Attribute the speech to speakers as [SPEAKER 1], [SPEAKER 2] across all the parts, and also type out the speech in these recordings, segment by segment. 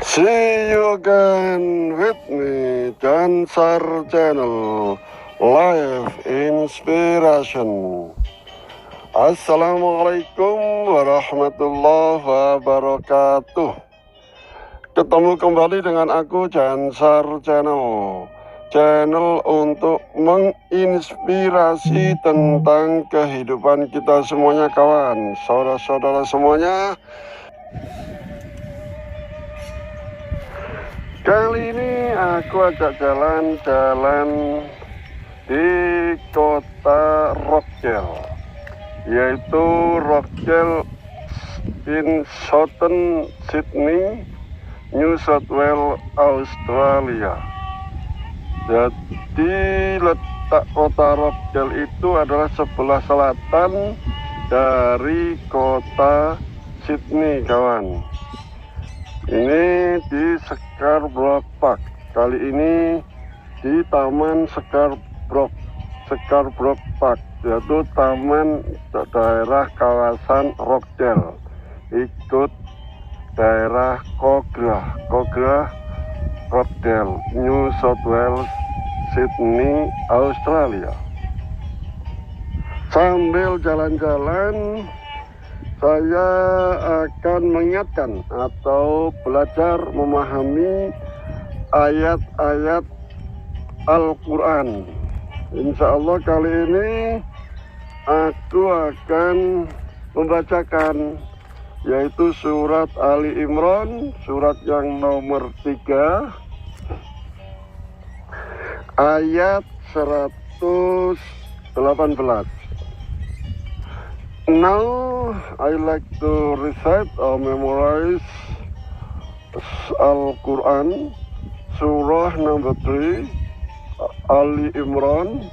[SPEAKER 1] See you again with me, Jansar Channel, Live Inspiration. Assalamualaikum warahmatullahi wabarakatuh. Ketemu kembali dengan aku, Jansar Channel. Channel untuk menginspirasi tentang kehidupan kita semuanya, kawan, saudara-saudara semuanya. Kali ini aku ajak jalan-jalan di kota Rockdale, yaitu Rockdale in Southern Sydney, New South Wales, Australia. Jadi letak kota Rockdale itu adalah sebelah selatan dari kota Sydney, kawan. Ini di Scarborough Park. Kali ini di Taman Scarborough Park, yaitu taman daerah kawasan Rockdale. Ikut daerah Kogarah, Rockdale, New South Wales, Sydney, Australia. Sambil jalan-jalan, saya akan mengingatkan atau belajar memahami ayat-ayat Al-Quran. Insya Allah kali ini aku akan membacakan, yaitu surat Ali Imran, surat yang nomor 3, ayat 118. Now I like to recite or memorize Al-Quran, surah number 3, Ali Imran,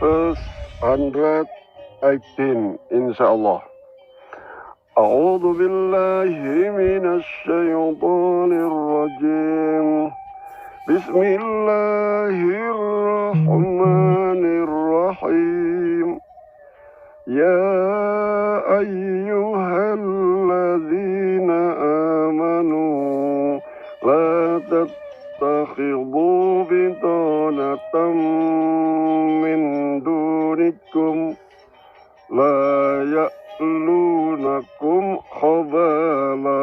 [SPEAKER 1] verse 118, insyaallah. A'udzu billahi minasy syaithanir rajim. Bismillahirrahmanirrahim. Ya ayyuhalladzina amanu la tattakhidhu bitanatan min dunikum la ya'lunakum khabala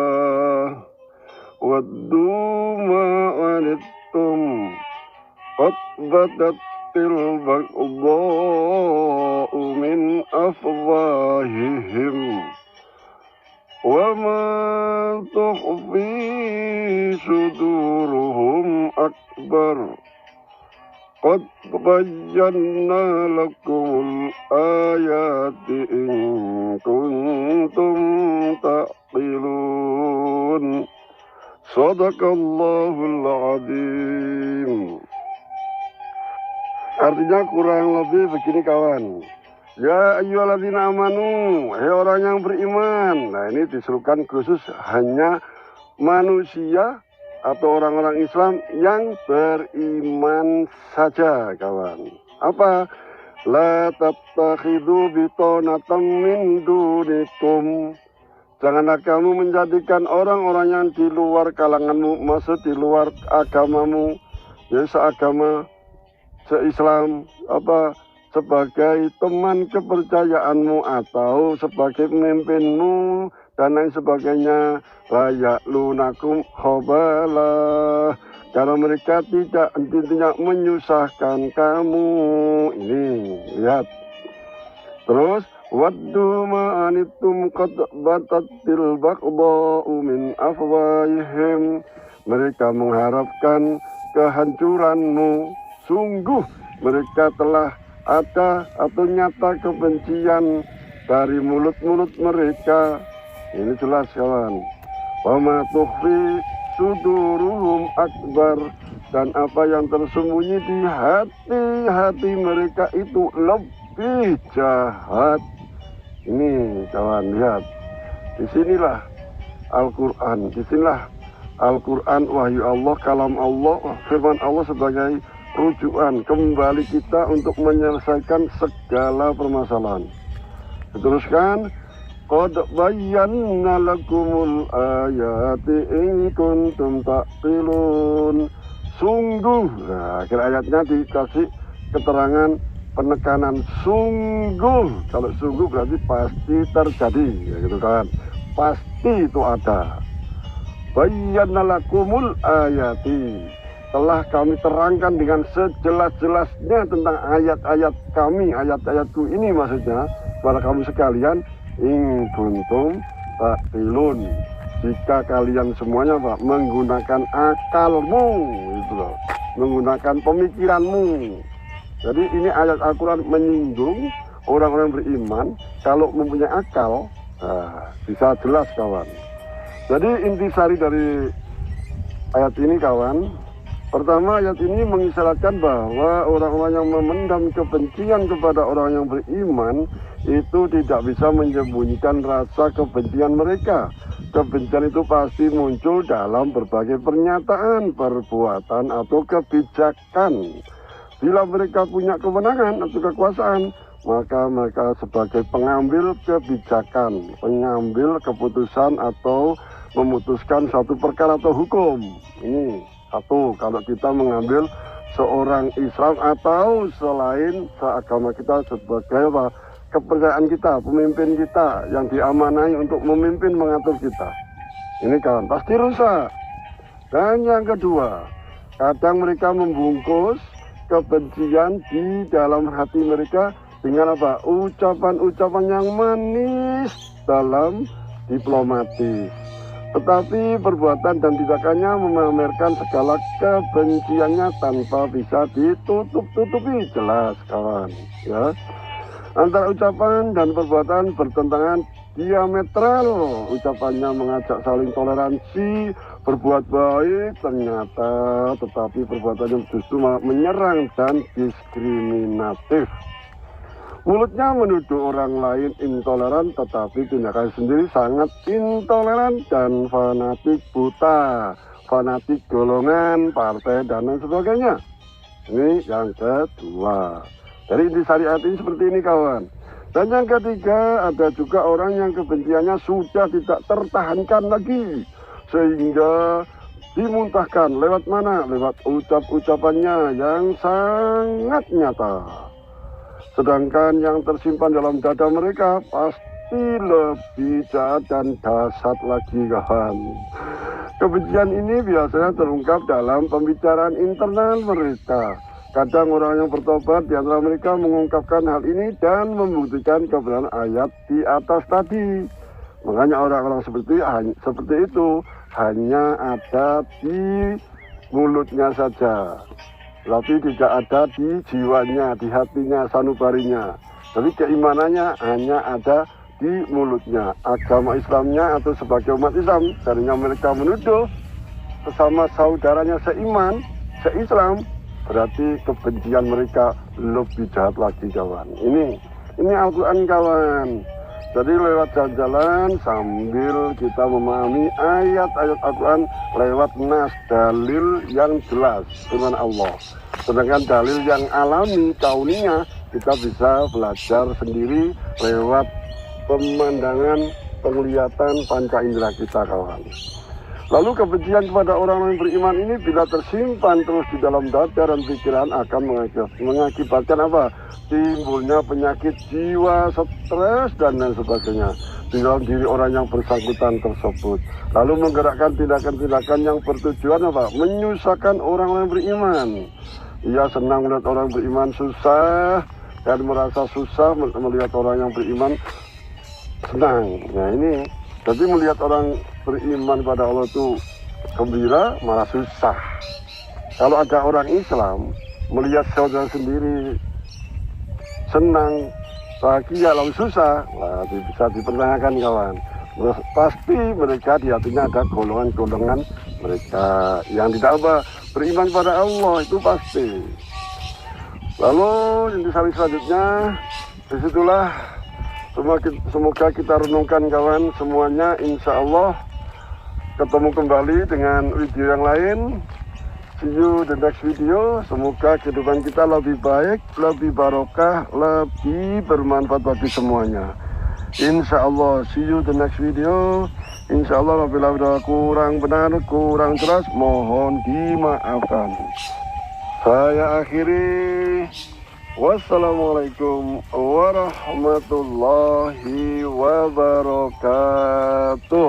[SPEAKER 1] waddu ma anittum qad badat البغضاء من أفواههم وما تخفي صدورهم أكبر قد بينا لكم الآيات إن كنتم تعقلون صدق الله العظيم. Artinya kurang lebih begini, kawan. Ya ayyuhalladzina amanu, hei orang yang beriman. Nah, ini diserukan khusus hanya manusia atau orang-orang Islam yang beriman saja, kawan. Apa? La tattakhidhu bitanatan min dunikum. Janganlah kamu menjadikan orang-orang yang di luar kalanganmu, maksud di luar agamamu, ya seagama, se-Islam, sebagai teman kepercayaanmu atau sebagai pemimpinmu dan lain sebagainya. Layak lunakum khabala, karena mereka tidak menyusahkan kamu. Ini lihat. Terus waddu ma'anitum qad batatil baqda'u min afwahihim, mereka mengharapkan kehancuranmu. Sungguh mereka telah ada atau nyata kebencian dari mulut-mulut mereka. Ini jelas, kawan. Wa ma tukhfi suduruhum akbar, dan apa yang tersembunyi di hati-hati mereka itu lebih jahat. Ini, kawan, lihat. Disinilah Al-Quran, disinilah Al-Quran, wahyu Allah, kalam Allah, firman Allah sebagai rujukan kembali kita untuk menyelesaikan segala permasalahan. Diteruskan, Qad bayyana lakumul ayati in kuntum taqilun. Sungguh, nah, akhir ayatnya dikasih keterangan penekanan sungguh. Kalau sungguh berarti pasti terjadi, ya gitu kan. Pasti itu ada. Bayyana lakumul ayati. Telah kami terangkan dengan sejelas-jelasnya tentang ayat-ayat kami, ayat-ayatku ini maksudnya kepada kamu sekalian. In kuntum taqilun, jika kalian semuanya Pak menggunakan akalmu, itu loh, menggunakan pemikiranmu. Jadi ini ayat Al-Quran menyinggung orang-orang beriman kalau mempunyai akal. Nah, bisa jelas kawan. Jadi intisari dari ayat ini kawan, pertama ayat ini mengisyaratkan bahwa orang-orang yang memendam kebencian kepada orang yang beriman itu tidak bisa menyembunyikan rasa kebencian mereka. Kebencian itu pasti muncul dalam berbagai pernyataan, perbuatan, atau kebijakan. Bila mereka punya kewenangan atau kekuasaan, maka mereka sebagai pengambil kebijakan, pengambil keputusan atau memutuskan suatu perkara atau hukum. Ini satu, kalau kita mengambil seorang Islam atau selain seagama kita sebagai apa? Kepercayaan kita, pemimpin kita yang diamanai untuk memimpin mengatur kita. Ini kawan, pasti rusak. Dan yang kedua, kadang mereka membungkus kebencian di dalam hati mereka dengan apa? Ucapan-ucapan yang manis dalam diplomatis. Tetapi perbuatan dan tindakannya memamerkan segala kebenciannya tanpa bisa ditutup-tutupi. Jelas kawan, ya. Antara ucapan dan perbuatan bertentangan diametral. Ucapannya mengajak saling toleransi, berbuat baik ternyata, tetapi perbuatannya justru menyerang dan diskriminatif. Mulutnya menuduh orang lain intoleran, tetapi tindakan sendiri sangat intoleran dan fanatik buta, fanatik golongan, partai, dan lain sebagainya. Ini yang kedua. Jadi intisari ayat ini seperti ini kawan. Dan yang ketiga, ada juga orang yang kebenciannya sudah tidak tertahankan lagi, sehingga dimuntahkan lewat mana? Lewat ucapannya yang sangat nyata. Sedangkan yang tersimpan dalam dada mereka pasti lebih jahat dan dahsyat lagi kawan. Kebencian ini biasanya terungkap dalam pembicaraan internal mereka. Kadang orang yang bertobat di antara mereka mengungkapkan hal ini dan membuktikan kebenaran ayat di atas tadi. Makanya orang-orang seperti itu hanya ada di mulutnya saja, tapi tidak ada di jiwanya, di hatinya, sanubarinya. Tapi keimanannya hanya ada di mulutnya. Agama Islamnya atau sebagai umat Islam, darinya mereka menuduh sesama saudaranya seiman, seislam, berarti kebencian mereka lebih jahat lagi kawan. Ini Al-Quran kawan. Jadi lewat jalan-jalan sambil kita memahami ayat-ayat Al-Quran lewat nas, dalil yang jelas firman Allah. Sedangkan dalil yang alami, kauninya, kita bisa belajar sendiri lewat pemandangan, penglihatan panca indera kita kawan. Lalu kebencian kepada orang yang beriman ini bila tersimpan terus di dalam dada dan pikiran akan mengakibatkan apa? Timbulnya penyakit jiwa, stres, dan lain sebagainya di dalam diri orang yang bersangkutan tersebut. Lalu menggerakkan tindakan-tindakan yang bertujuan apa? Menyusahkan orang yang beriman. Ia senang melihat orang beriman susah dan merasa susah melihat orang yang beriman senang. Nah ini, jadi melihat orang beriman pada Allah itu gembira malah susah. Kalau ada orang Islam melihat saudara sendiri senang, bahagia lalu susah, nah, bisa dipertanyakan kawan. Pasti mereka di hatinya ada golongan-golongan mereka yang tidak beriman pada Allah, itu pasti. Lalu intisari selanjutnya, disitulah semoga kita renungkan kawan semuanya. Insya Allah ketemu kembali dengan video yang lain. See you the next video. Semoga kehidupan kita lebih baik, lebih barokah, lebih bermanfaat bagi semuanya. Insya Allah, see you the next video. Insya Allah, apabila kurang benar, kurang jelas, mohon dimaafkan. Saya akhiri. Wassalamualaikum warahmatullahi wabarakatuh.